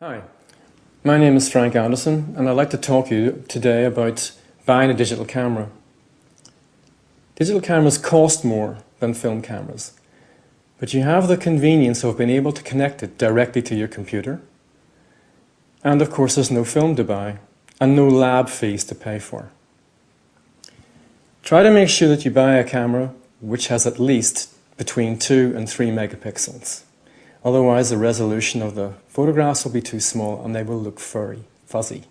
Hi, my name is Frank Anderson and I'd like to talk to you today about buying a digital camera. Digital cameras cost more than film cameras, but you have the convenience of being able to connect it directly to your computer. And of course there's no film to buy and no lab fees to pay for. Try to make sure that you buy a camera which has at least between 2 and 3 megapixels. Otherwise, the resolution of the photographs will be too small and they will look fuzzy.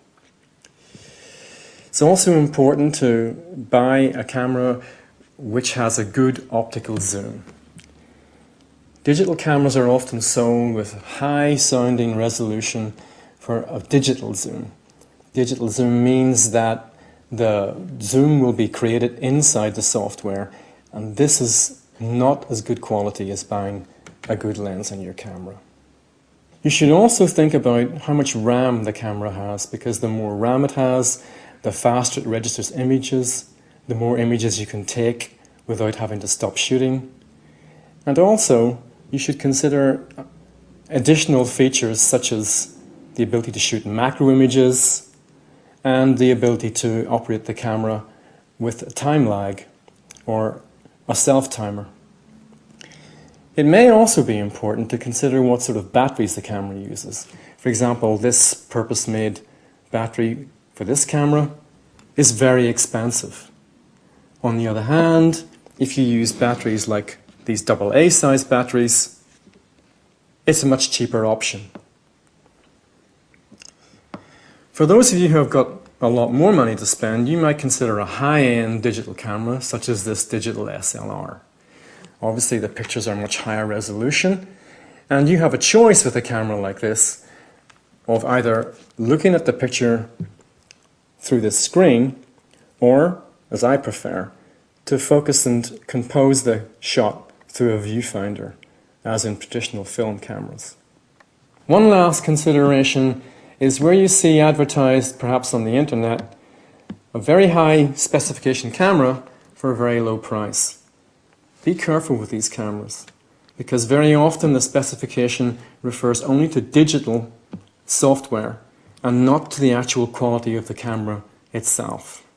It's also important to buy a camera which has a good optical zoom. Digital cameras are often sold with high sounding resolution for a digital zoom. Digital zoom means that the zoom will be created inside the software, and this is not as good quality as buying a good lens in your camera. You should also think about how much RAM the camera has, because the more RAM it has, the faster it registers images, the more images you can take without having to stop shooting. And also, you should consider additional features such as the ability to shoot macro images and the ability to operate the camera with a time lag or a self-timer. It may also be important to consider what sort of batteries the camera uses. For example, this purpose-made battery for this camera is very expensive. On the other hand, if you use batteries like these AA size batteries, it's a much cheaper option. For those of you who have got a lot more money to spend, you might consider a high-end digital camera such as this digital SLR. Obviously the pictures are much higher resolution, and you have a choice with a camera like this of either looking at the picture through this screen or, as I prefer, to focus and compose the shot through a viewfinder, as in traditional film cameras. One last consideration is where you see advertised, perhaps on the internet, a very high specification camera for a very low price. Be careful with these cameras, because very often the specification refers only to digital software and not to the actual quality of the camera itself.